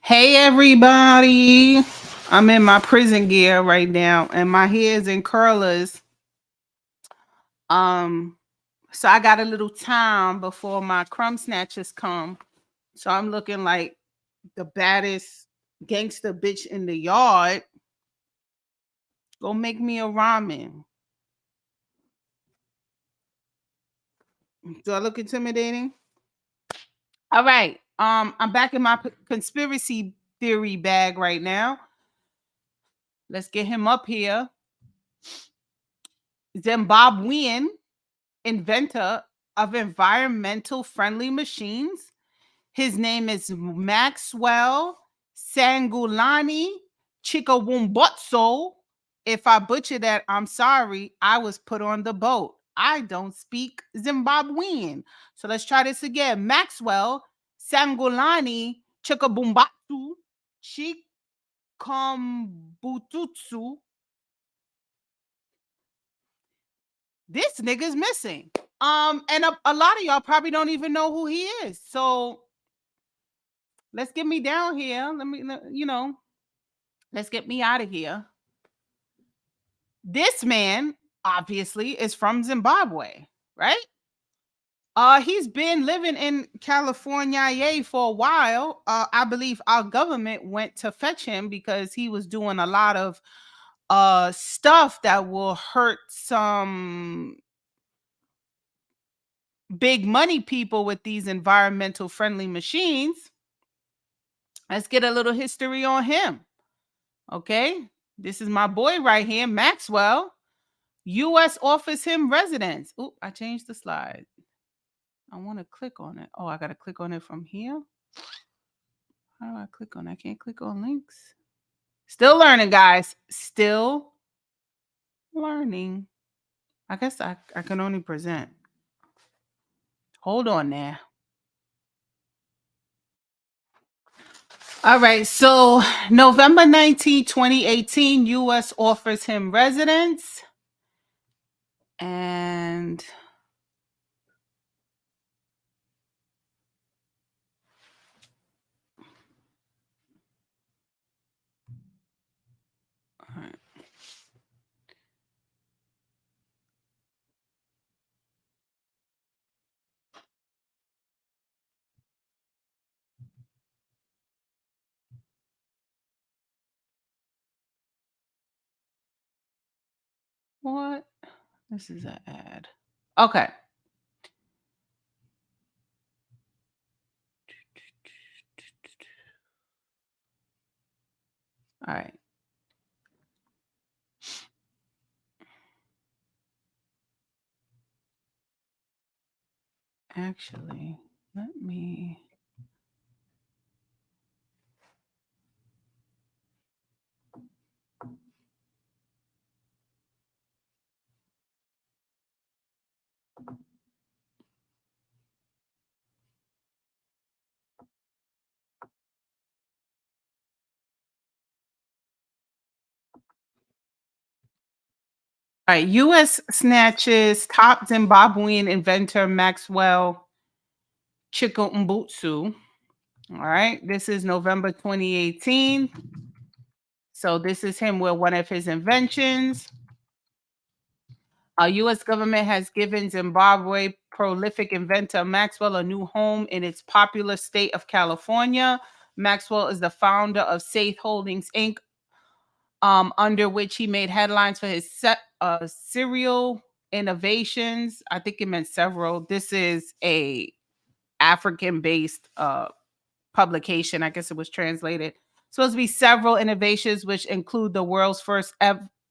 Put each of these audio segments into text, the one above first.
Hey everybody. I'm in my prison gear right now and my hair's in curlers. Um so I got a little time before my crumb snatchers come. So I'm looking like the baddest gangster bitch in the yard. Go make me a ramen. Do I look intimidating? All right. I'm back in my conspiracy theory bag right now. Let's get him up here. Zimbabwean inventor of environmental friendly machines. His name is Maxwell Sangulani Chikawumbutso. If I butcher that, I'm sorry. I was put on the boat. I don't speak Zimbabwean. So let's try this again. Maxwell Sangulani Chikabumbatsu Chikombututsu. This nigga's missing. And a lot of y'all probably don't even know who he is. So let's get me down here. Let's get me out of here. This man obviously is from Zimbabwe, right? He's been living in California yay, for a while. I believe our government went to fetch him because he was doing a lot of stuff that will hurt some big money people with these environmental friendly machines. Let's get a little history on him. Okay. This is my boy right here, Maxwell. U.S. offers him residence. Oh, I changed the slide. I want to click on it. Oh, I got to click on it from here. How do I click on it? I can't click on links. Still learning, guys. Still learning. I guess I can only present. Hold on there. All right. So November 19, 2018, U.S. offers him residence. And all right. What? This is an ad. Okay. All right. Actually, let me. All right. U.S. snatches top Zimbabwean inventor Maxwell Chikumbutsu. All right. This is November 2018. So this is him with one of his inventions. U.S. government has given Zimbabwe prolific inventor Maxwell a new home in its popular state of California. Maxwell is the founder of Safe Holdings Inc., under which he made headlines for his serial innovations. I think it meant several. This is a African-based publication. I guess it was translated. Supposed to be several innovations, which include the world's first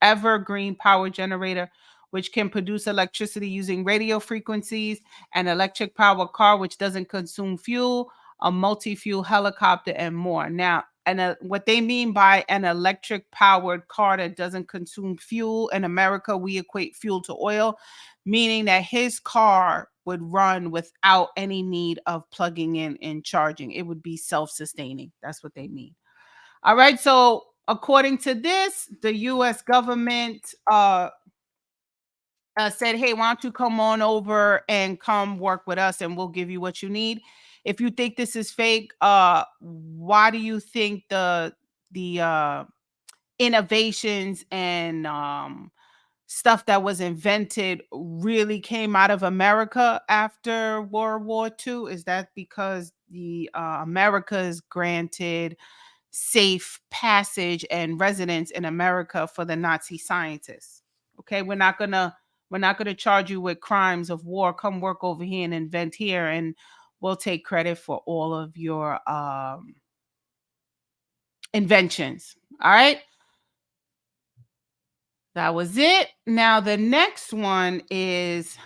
evergreen power generator, which can produce electricity using radio frequencies, an electric power car, which doesn't consume fuel, a multi-fuel helicopter, and more. Now, and what they mean by an electric powered car that doesn't consume fuel, in America, we equate fuel to oil, meaning that his car would run without any need of plugging in and charging. It would be self-sustaining. That's what they mean. All right. So according to this, the U.S. government said, "Hey, why don't you come on over and come work with us, and we'll give you what you need." If you think this is fake, why do you think the innovations and stuff that was invented really came out of America after World War II? Is that because the Americas granted safe passage and residence in America for the Nazi scientists? Okay, we're not gonna charge you with crimes of war. Come work over here and invent here, and we'll take credit for all of your inventions. All right, that was it. Now the next one is,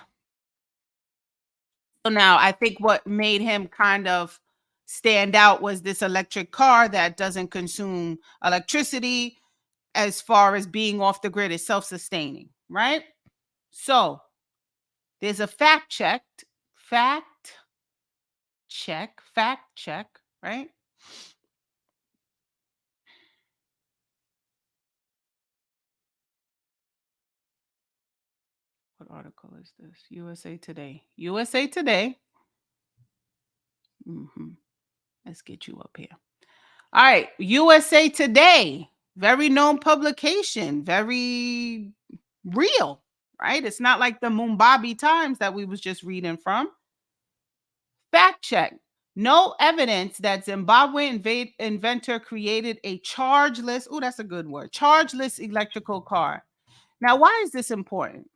so now I think what made him kind of stand out was this electric car that doesn't consume electricity, as far as being off the grid, is self-sustaining, right? So there's a fact check, right? What article is this? USA Today. USA Today. Let's get you up here. All right, USA Today, very known publication, very real, right? It's not like the Mumbai Times that we was just reading from. Fact check. No evidence that Zimbabwean inventor created a chargeless, oh, that's a good word, chargeless electrical car. Now, why is this important?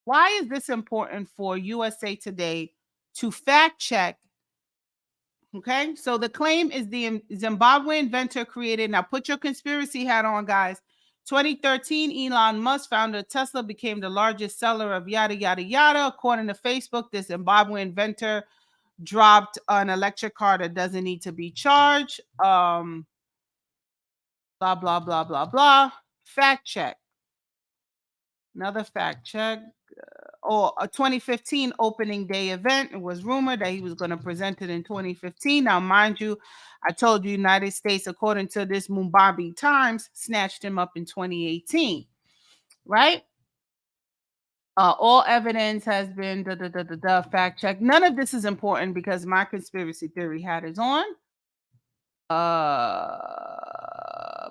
Why is this important for USA Today to fact check? Okay, so the claim is the Zimbabwe inventor created. Now, put your conspiracy hat on, guys. 2013, Elon Musk, founder of Tesla, became the largest seller of yada, yada, yada. According to Facebook, this Zimbabwe inventor dropped an electric car that doesn't need to be charged. Blah, blah, blah, blah, blah. Fact check. Another fact check. Or a 2015 opening day event. It was rumored that he was going to present it in 2015. Now, mind you, I told you United States, according to this Mumbai Times, snatched him up in 2018, right? All evidence has been fact check. None of this is important because my conspiracy theory hat is on. Blah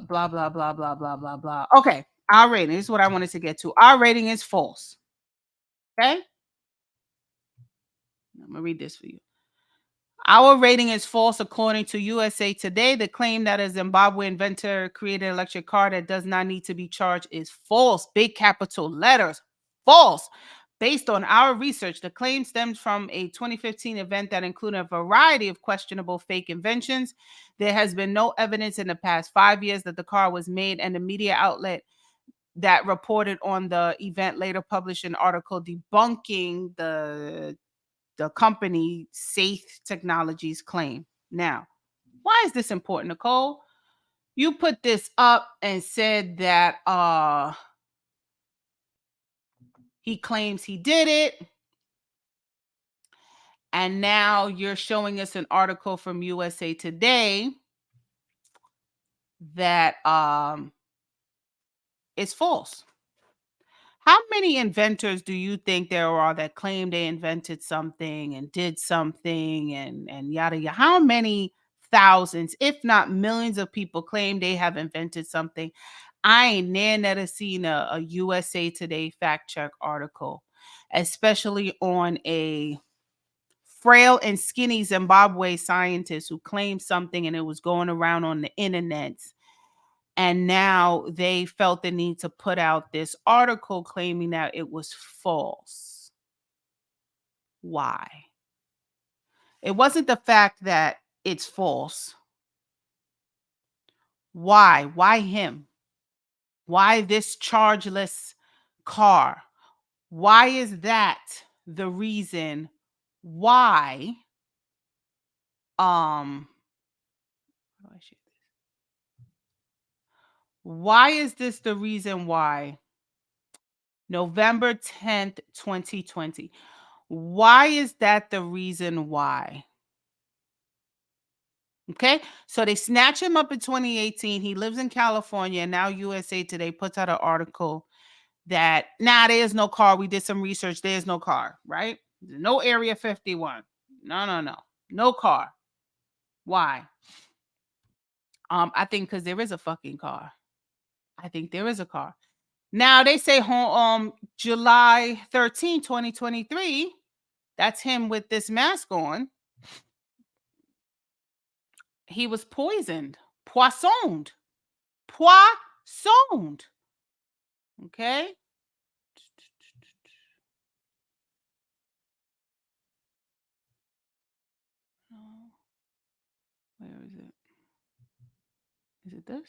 blah blah blah blah blah blah. Okay, our rating, this is what I wanted to get to. Our rating is false. Okay, I'm gonna read this for you. Our rating is false according to USA Today. The claim that a Zimbabwe inventor created an electric car that does not need to be charged is false. Big capital letters. False. Based on our research, the claim stems from a 2015 event that included a variety of questionable fake inventions. There has been no evidence in the past 5 years that the car was made, and the media outlet that reported on the event later published an article debunking the company Safe Technologies claim. Now, why is this important, Nicole? You put this up and said that he claims he did it. And now you're showing us an article from USA Today that is false. How many inventors do you think there are that claim they invented something and did something and yada yada? How many thousands, if not millions of people claim they have invented something? I ain't never seen a USA Today fact check article, especially on a frail and skinny Zimbabwe scientist who claimed something and it was going around on the internet, and now they felt the need to put out this article claiming that it was false. Why? It wasn't the fact that it's false. Why? Why him? Why this chargeless car? Why is that the reason why how do I share this? Why is this the reason why November 10th, 2020? Why is that the reason why? Okay, so they snatch him up in 2018. He lives in California, and now USA Today puts out an article that there's no car. We did some research. There's no car, right? No Area 51. No, no, no. No car. Why? I think because there is a fucking car. I think there is a car. Now they say July 13, 2023. That's him with this mask on. He was poisoned. Poisoned. Poisoned. Okay. Oh, where is it? Is it this?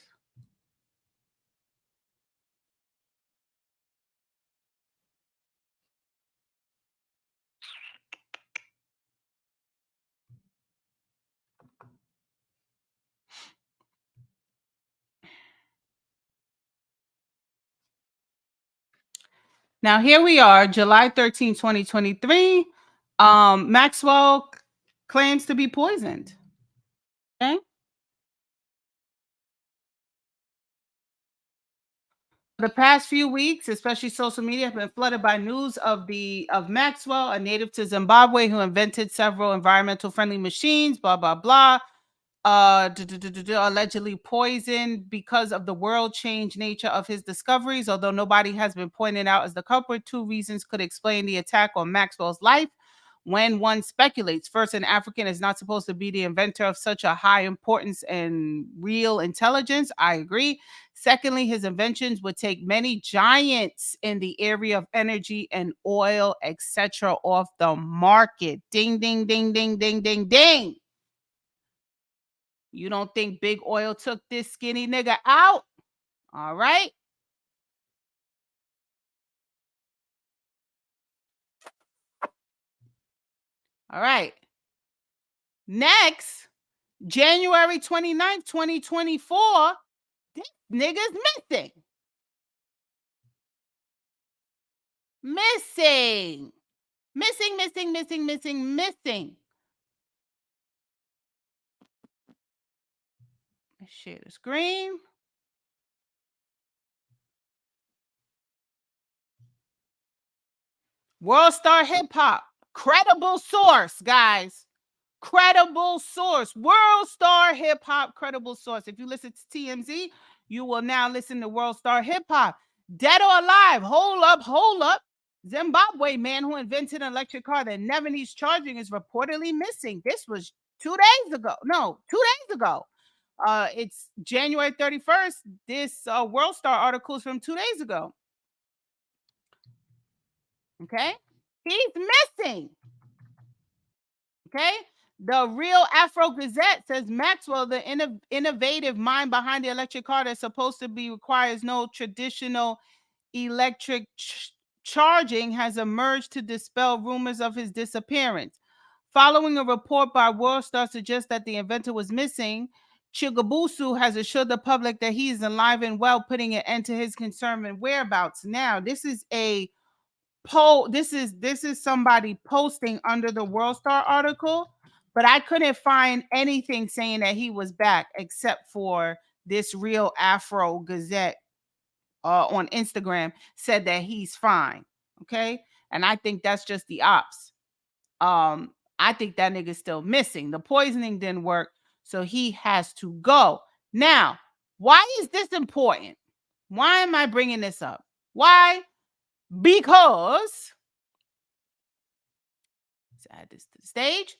Now here we are, July 13, 2023. Maxwell claims to be poisoned. Okay. The past few weeks, especially social media, have been flooded by news of Maxwell, a native to Zimbabwe who invented several environmental friendly machines, blah blah blah. Allegedly poisoned because of the world change nature of his discoveries. Although nobody has been pointed out as the culprit, two reasons could explain the attack on Maxwell's life. When one speculates, first, an African is not supposed to be the inventor of such a high importance and real intelligence. I agree. Secondly, his inventions would take many giants in the area of energy and oil, etc., off the market. Ding, ding, ding, ding, ding, ding, ding. You don't think big oil took this skinny nigga out? All right. All right. Next, January 29th, 2024, this nigga's missing. Missing. Missing, missing, missing, missing, missing. Let's share the screen. World Star Hip Hop. Credible source, guys. Credible source. World Star Hip Hop, credible source. If you listen to TMZ, you will now listen to World Star Hip Hop. Dead or alive? Hold up, hold up. Zimbabwe man who invented an electric car that never needs charging is reportedly missing. This was 2 days ago. No, 2 days ago. It's January 31st. This World Star article is from 2 days ago. Okay. He's missing. Okay. The Real Afro Gazette says Maxwell, the innovative mind behind the electric car that's supposed to be requires no traditional electric charging, has emerged to dispel rumors of his disappearance. Following a report by World Star suggests that the inventor was missing, Chigabusu has assured the public that he is alive and well, putting an end to his concern and whereabouts. Now, this is a this is somebody posting under the World Star article, but I couldn't find anything saying that he was back except for this Real Afro Gazette on Instagram said that he's fine. Okay. And I think that's just the ops. I think that nigga's still missing. The poisoning didn't work, so he has to go. Now, why is this important? Why am I bringing this up? Why? Because let's add this to the stage.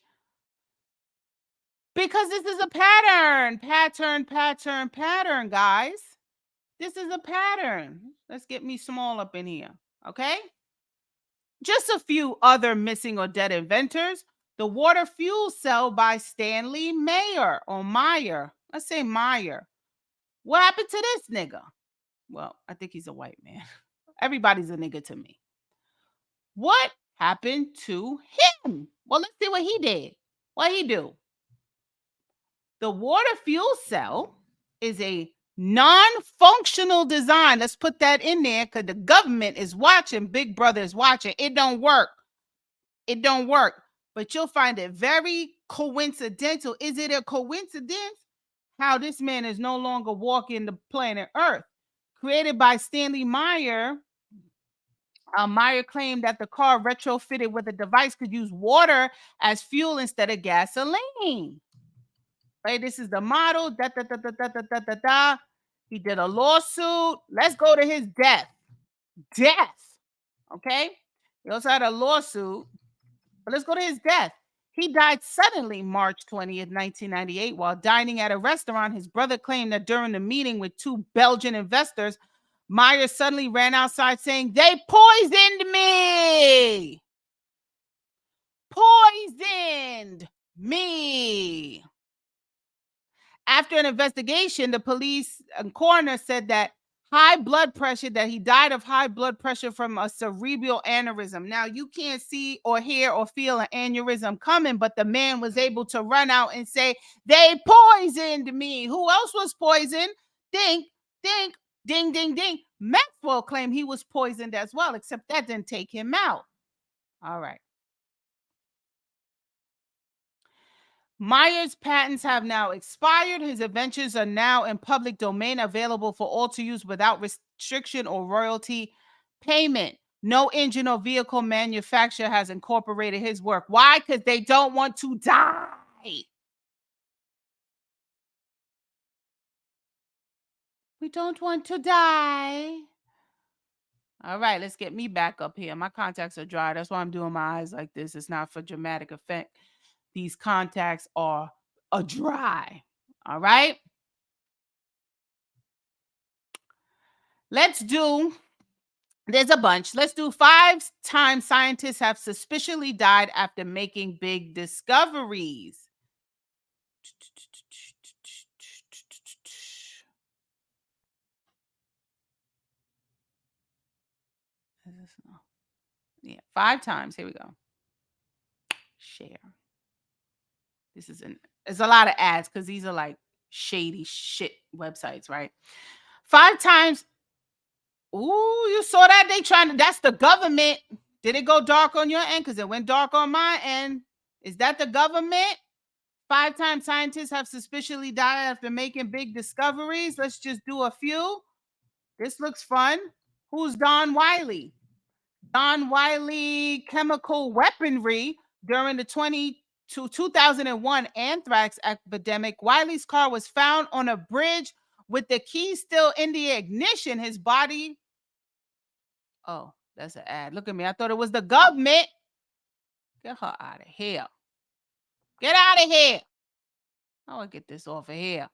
Because this is a pattern, guys. This is a pattern. Let's get me small up in here. Okay. Just a few other missing or dead inventors. The water fuel cell by Stanley Meyer or Meyer. Let's say Meyer. What happened to this nigga? Well, I think he's a white man. Everybody's a nigga to me. What happened to him? Well, let's see what he did. What he do? The water fuel cell is a non-functional design. Let's put that in there because the government is watching. Big Brother is watching. It don't work. It don't work. But you'll find it very coincidental. Is it a coincidence how this man is no longer walking the planet Earth? Created by Stanley Meyer, Meyer claimed that the car retrofitted with a device could use water as fuel instead of gasoline. Right, this is the model. Da, da, da, da, da, da, da, da, da. He did a lawsuit. Let's go to his death. Death. Okay. He also had a lawsuit, but let's go to his death. He died suddenly March 20th, 1998, while dining at a restaurant. His brother claimed that during the meeting with two Belgian investors, Meyer suddenly ran outside saying, "They poisoned me! Poisoned me!" After an investigation, the police and coroner said that he died of high blood pressure from a cerebral aneurysm. Now, you can't see or hear or feel an aneurysm coming, but the man was able to run out and say, "They poisoned me." Who else was poisoned? Ding, ding, ding, ding, ding. Maxwell claimed he was poisoned as well, except that didn't take him out. All right. Meyer's patents have now expired. His inventions are now in public domain, available for all to use without restriction or royalty payment. No engine or vehicle manufacturer has incorporated his work. Why? Because they don't want to die. We don't want to die. All right, let's get me back up here. My contacts are dry. That's why I'm doing my eyes like this. It's not for dramatic effect. These contacts are dry. All right. Let's do, there's a bunch. Let's do 5 times scientists have suspiciously died after making big discoveries. Yeah, 5 times. Here we go. Share. This is there's a lot of ads because these are like shady shit websites, right? 5 times. Ooh, you saw that? They trying to, that's the government. Did it go dark on your end? Because it went dark on my end. Is that the government? 5 times scientists have suspiciously died after making big discoveries. Let's just do a few. This looks fun. Who's Don Wiley? Don Wiley chemical weaponry during the 2001 anthrax epidemic. Wiley's car was found on a bridge with the key still in the ignition. His body. Oh, that's an ad. Look at me. I thought it was the government. Get her out of here. Get out of here. How do I get this off of here?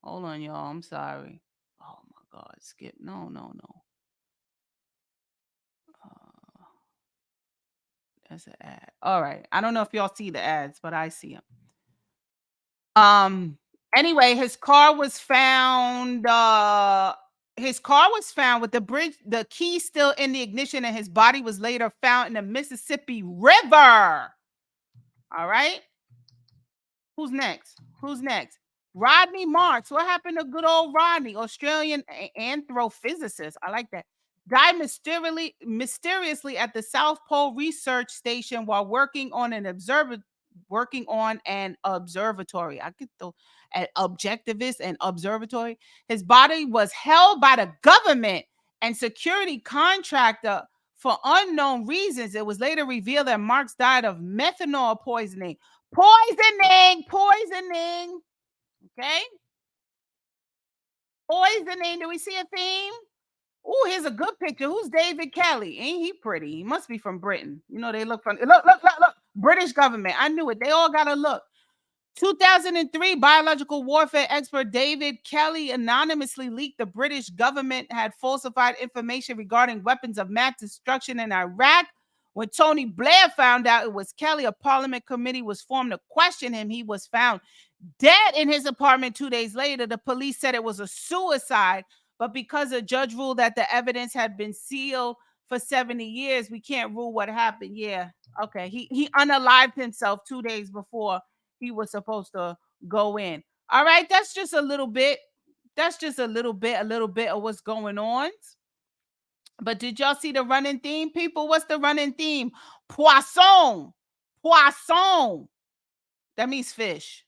Hold on, y'all. I'm sorry. Oh my God. Skip. No, no, no. Uh, that's an ad. All right. I don't know if y'all see the ads, but I see them. Anyway, his car was found with the key still in the ignition, and his body was later found in the Mississippi River. All right. Who's next? Who's next? Rodney Marks. What happened to good old Rodney, Australian astrophysicist? I like that. Died mysteriously at the South Pole Research Station while working on an observatory. I get the objectivist and observatory. His body was held by the government and security contractor for unknown reasons. It was later revealed that Marks died of methanol poisoning. Poisoning. Okay. Poisoning. Do we see a theme? Oh, here's a good picture. Who's David Kelly? Ain't he pretty? He must be from Britain. You know, they look funny. Look. British government. I knew it. They all got to look. 2003, biological warfare expert David Kelly anonymously leaked the British government had falsified information regarding weapons of mass destruction in Iraq. When Tony Blair found out it was Kelly, a parliament committee was formed to question him. He was found dead in his apartment 2 days later. The police said it was a suicide, but because a judge ruled that the evidence had been sealed for 70 years, we can't rule what happened. Yeah, okay. He unalived himself 2 days before he was supposed to go in. All right, that's just a little bit. That's just a little bit of what's going on. But did y'all see the running theme, people? What's the running theme? Poisson. Poisson. That means fish.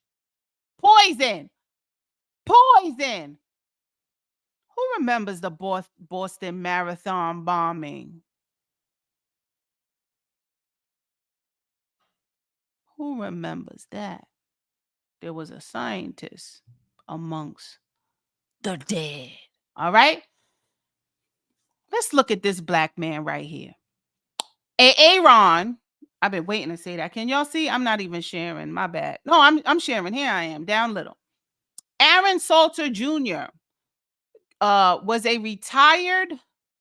Poison. Poison. Who remembers the Boston Marathon bombing? Who remembers that? There was a scientist amongst the dead. All right. Let's look at this black man right here. Aaron. I've been waiting to say that. Can y'all see? I'm not even sharing. My bad. No, I'm sharing. Here I am, down little. Aaron Salter Jr. Was a retired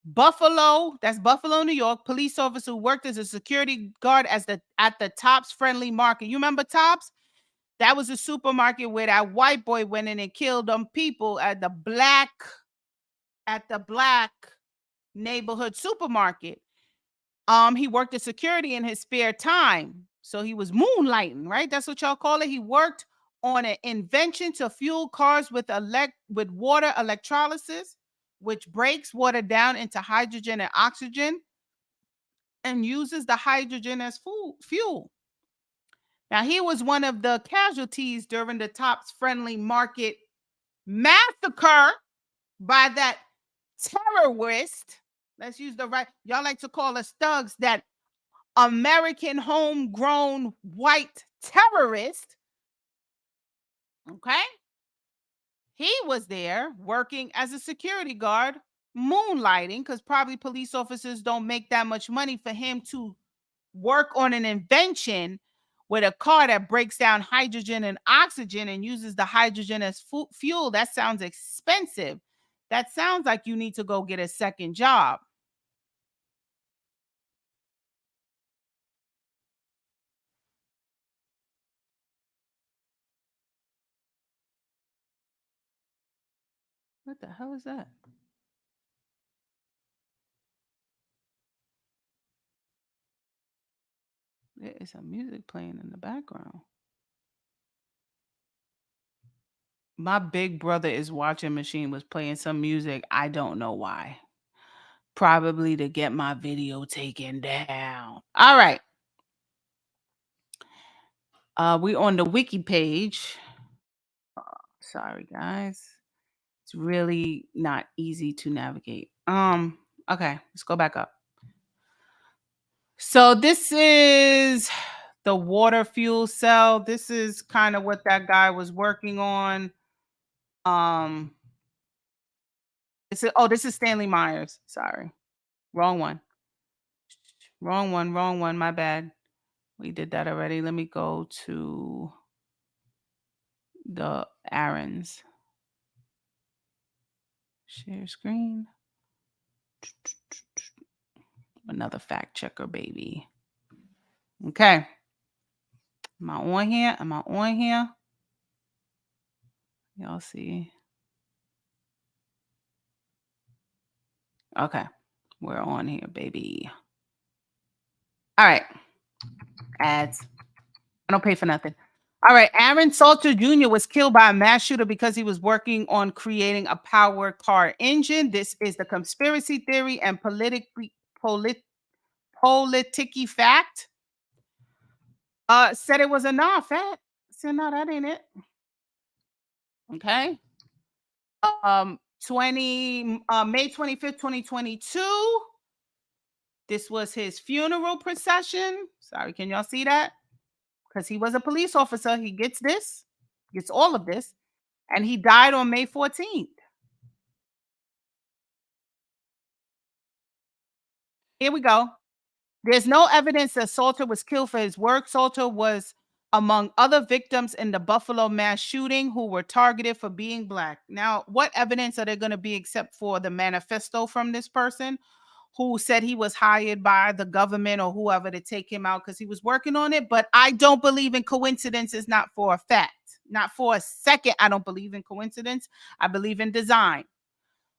Buffalo, that's Buffalo, New York, police officer who worked as a security guard at the Tops Friendly Market. You remember Tops? That was a supermarket where that white boy went in and killed them people at the black neighborhood supermarket. He worked as security in his spare time. So he was moonlighting, right? That's what y'all call it. He worked on an invention to fuel cars with water electrolysis, which breaks water down into hydrogen and oxygen and uses the hydrogen as fuel. Now, he was one of the casualties during the Tops Friendly Market massacre by that terrorist. Let's use the right, y'all like to call us thugs, that American homegrown white terrorist. Okay. He was there working as a security guard, moonlighting, because probably police officers don't make that much money for him to work on an invention with a car that breaks down hydrogen and oxygen and uses the hydrogen as fuel. That sounds expensive. That sounds like you need to go get a second job. What the hell is that? There is some music playing in the background. My big brother is watching machine was playing some music. I don't know why. Probably to get my video taken down. All right. We on the wiki page. Sorry guys. It's really not easy to navigate. Okay, let's go back up. So this is the water fuel cell. This is kind of what that guy was working on. This is Stanley Myers. Sorry. Wrong one. Wrong one. My bad. We did that already. Let me go to the Aaron's. Share screen. Another fact checker, baby. Okay. Am I on here? Am I on here? Y'all see? Okay. We're on here, baby. All right. Ads. I don't pay for nothing. All right. Aaron Salter Jr. was killed by a mass shooter because he was working on creating a power car engine. This is the conspiracy theory and politicky fact. Said it was a nah fact. Said no, that ain't it. Okay. May 25th, 2022. This was his funeral procession. Sorry, can y'all see that? Because he was a police officer. He gets all of this. And he died on May 14th. Here we go. There's no evidence that Salter was killed for his work. Salter was among other victims in the Buffalo mass shooting who were targeted for being black. Now, what evidence are there going to be except for the manifesto from this person who said he was hired by the government or whoever to take him out because he was working on it? But I don't believe in coincidences, not for a fact. Not for a second. I don't believe in coincidence. I believe in design.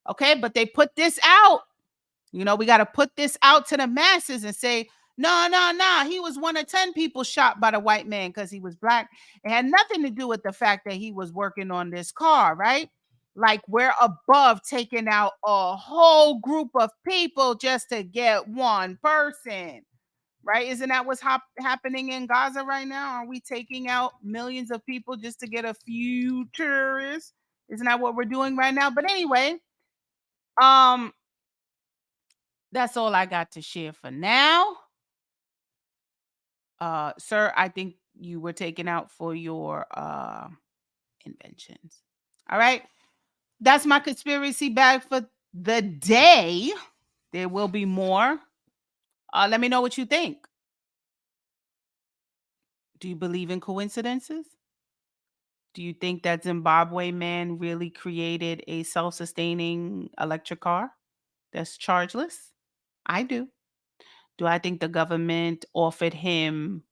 Okay, but they put this out. You know, we got to put this out to the masses and say, no, no, no. He was one of 10 people shot by the white man because he was black. It had nothing to do with the fact that he was working on this car, right? Like we're above taking out a whole group of people just to get one person, right? Isn't that what's happening in Gaza right now? Are we taking out millions of people just to get a few terrorists? Isn't that what we're doing right now? But anyway, um, that's all I got to share for now. Sir, I think you were taken out for your inventions. All right. That's my conspiracy bag for the day. There will be more. Let me know what you think. Do you believe in coincidences? Do you think that Zimbabwe man really created a self sustaining electric car that's chargeless? I do. Do I think the government offered him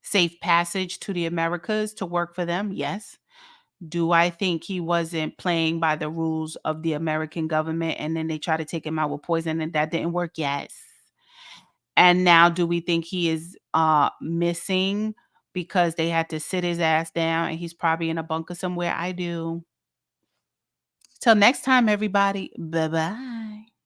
safe passage to the Americas to work for them? Yes. Do I think he wasn't playing by the rules of the American government and then they try to take him out with poison and that didn't work? Yes. And now do we think he is missing because they had to sit his ass down and he's probably in a bunker somewhere? I do. Till next time, everybody. Bye bye.